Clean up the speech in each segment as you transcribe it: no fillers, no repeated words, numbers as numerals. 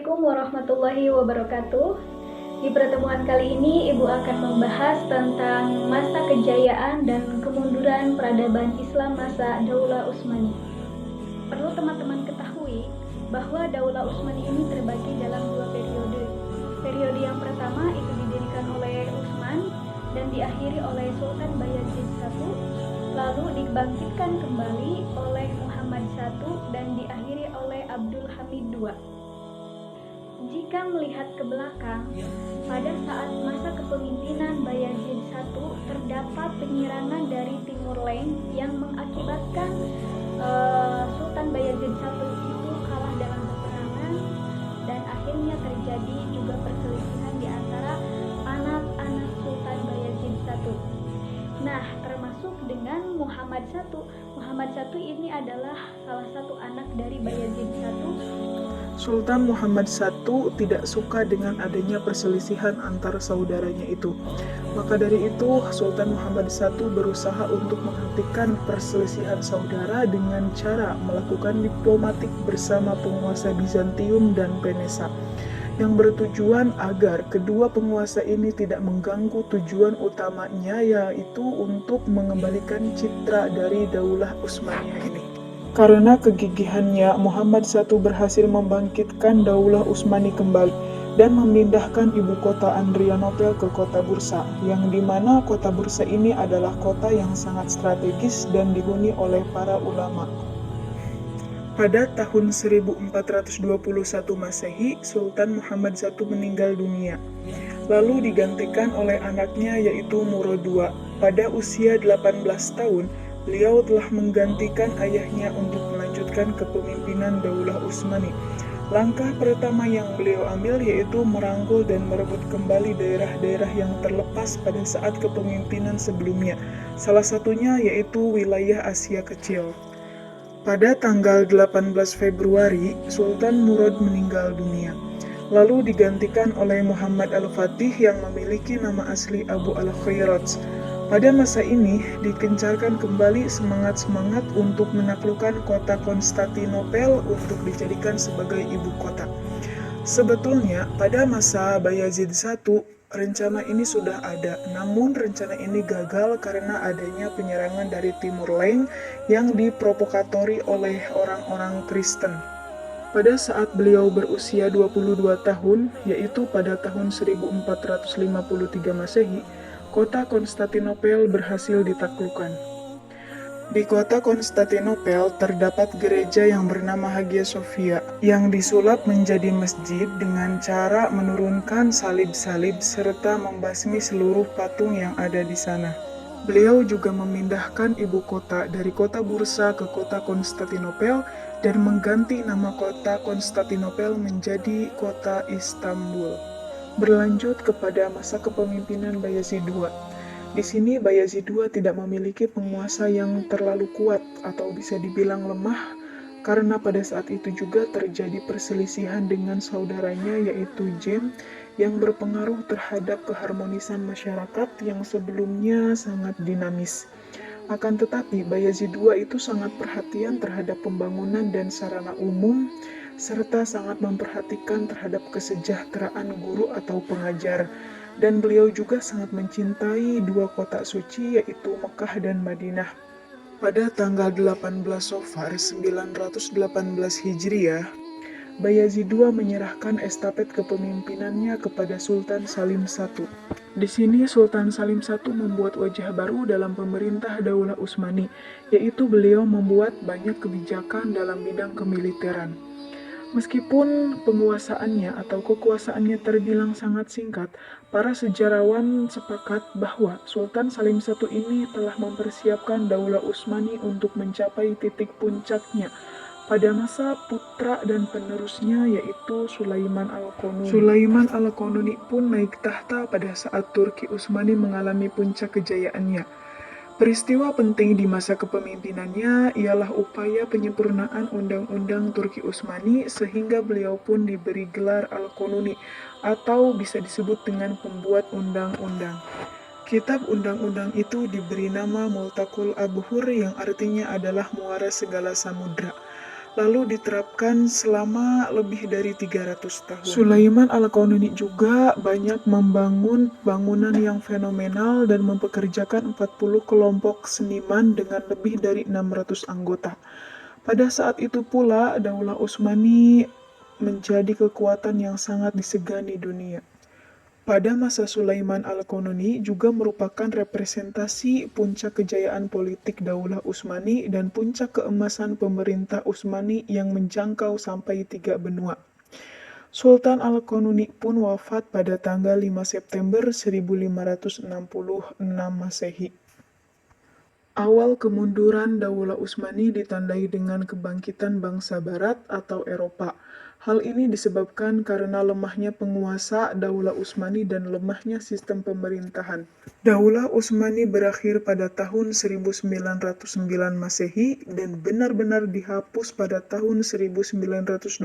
Assalamualaikum warahmatullahi wabarakatuh. Di pertemuan kali ini, Ibu akan membahas tentang masa kejayaan dan kemunduran peradaban Islam masa Daulah Utsmani. Perlu teman-teman ketahui bahwa Daulah Utsmani ini terbagi dalam dua periode. Periode yang pertama itu didirikan oleh Utsman dan diakhiri oleh Sultan Bayazid I, lalu dibangkitkan kembali oleh Muhammad I dan diakhiri oleh Abdul Hamid II. Jika melihat ke belakang, pada saat masa kepemimpinan Bayazid I terdapat penyerangan dari Timur Leng yang mengakibatkan Sultan Bayazid I itu kalah dalam peperangan dan akhirnya terjadi juga perselisihan di antara anak-anak Sultan Bayazid I. Nah, termasuk dengan Muhammad I. Muhammad I ini adalah salah satu anak dari Bayazid I. Sultan Muhammad I tidak suka dengan adanya perselisihan antara saudaranya itu. Maka dari itu, Sultan Muhammad I berusaha untuk menghentikan perselisihan saudara dengan cara melakukan diplomatik bersama penguasa Bizantium dan Venesa, yang bertujuan agar kedua penguasa ini tidak mengganggu tujuan utamanya, yaitu untuk mengembalikan citra dari Daulah Utsmaniyah ini. Karena kegigihannya, Muhammad I berhasil membangkitkan Daulah Utsmani kembali dan memindahkan ibu kota Adrianopel ke kota Bursa, yang dimana kota Bursa ini adalah kota yang sangat strategis dan dihuni oleh para ulama. Pada tahun 1421 Masehi, Sultan Muhammad I meninggal dunia, lalu digantikan oleh anaknya yaitu Murad II. Pada usia 18 tahun, beliau telah menggantikan ayahnya untuk melanjutkan kepemimpinan Daulah Utsmani. Langkah pertama yang beliau ambil yaitu merangkul dan merebut kembali daerah-daerah yang terlepas pada saat kepemimpinan sebelumnya. Salah satunya yaitu wilayah Asia Kecil. Pada tanggal 18 Februari, Sultan Murad meninggal dunia, lalu digantikan oleh Muhammad Al-Fatih yang memiliki nama asli Abu Al-Khairat. Pada masa ini, dikencarkan kembali semangat-semangat untuk menaklukkan kota Konstantinopel untuk dijadikan sebagai ibu kota. Sebetulnya, pada masa Bayazid I, rencana ini sudah ada, namun rencana ini gagal karena adanya penyerangan dari Timur Leng yang diprovokatori oleh orang-orang Kristen. Pada saat beliau berusia 22 tahun, yaitu pada tahun 1453 Masehi, kota Konstantinopel berhasil ditaklukkan. Di kota Konstantinopel terdapat gereja yang bernama Hagia Sophia yang disulap menjadi masjid dengan cara menurunkan salib-salib serta membasmi seluruh patung yang ada di sana. Beliau juga memindahkan ibu kota dari kota Bursa ke kota Konstantinopel dan mengganti nama kota Konstantinopel menjadi kota Istanbul. Berlanjut kepada masa kepemimpinan Bayazid II. Di sini Bayazid II tidak memiliki penguasa yang terlalu kuat atau bisa dibilang lemah, karena pada saat itu juga terjadi perselisihan dengan saudaranya yaitu Jem yang berpengaruh terhadap keharmonisan masyarakat yang sebelumnya sangat dinamis. Akan tetapi Bayazid II itu sangat perhatian terhadap pembangunan dan sarana umum, serta sangat memperhatikan terhadap kesejahteraan guru atau pengajar. Dan beliau juga sangat mencintai dua kota suci yaitu Mekah dan Madinah. Pada tanggal 18 Safar 918 Hijriah, Bayazid II menyerahkan estafet kepemimpinannya kepada Sultan Salim I. Di sini Sultan Salim I membuat wajah baru dalam pemerintah Daulah Utsmani, yaitu beliau membuat banyak kebijakan dalam bidang kemiliteran. Meskipun penguasaannya atau kekuasaannya terbilang sangat singkat, para sejarawan sepakat bahwa Sultan Salim I ini telah mempersiapkan Daulah Utsmani untuk mencapai titik puncaknya pada masa putra dan penerusnya yaitu Sulaiman Al-Qanuni. Sulaiman Al-Qanuni pun naik tahta pada saat Turki Utsmani mengalami puncak kejayaannya. Peristiwa penting di masa kepemimpinannya ialah upaya penyempurnaan Undang-Undang Turki Utsmani sehingga beliau pun diberi gelar Al-Qanuni atau bisa disebut dengan pembuat undang-undang. Kitab undang-undang itu diberi nama Multaqul Abhur yang artinya adalah muara segala samudra. lalu diterapkan selama lebih dari 300 tahun. Sulaiman Al-Qanuni juga banyak membangun bangunan yang fenomenal dan mempekerjakan 40 kelompok seniman dengan lebih dari 600 anggota. Pada saat itu pula, Daulah Utsmani menjadi kekuatan yang sangat disegani dunia. Pada masa Sulaiman Al-Qanuni juga merupakan representasi puncak kejayaan politik Daulah Utsmani dan puncak keemasan pemerintah Utsmani yang menjangkau sampai 3 benua. Sultan Al-Qanuni pun wafat pada tanggal 5 September 1566 Masehi. Awal kemunduran Daulah Utsmani ditandai dengan kebangkitan bangsa Barat atau Eropa. Hal ini disebabkan karena lemahnya penguasa Daulah Utsmani dan lemahnya sistem pemerintahan. Daulah Utsmani berakhir pada tahun 1909 Masehi dan benar-benar dihapus pada tahun 1924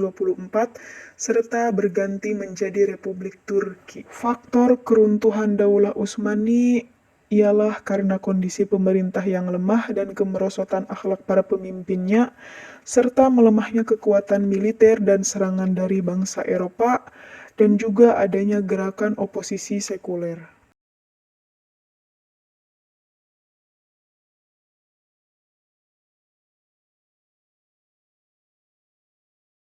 serta berganti menjadi Republik Turki. Faktor keruntuhan Daulah Utsmani ialah karena kondisi pemerintah yang lemah dan kemerosotan akhlak para pemimpinnya, serta melemahnya kekuatan militer dan serangan dari bangsa Eropa, dan juga adanya gerakan oposisi sekuler.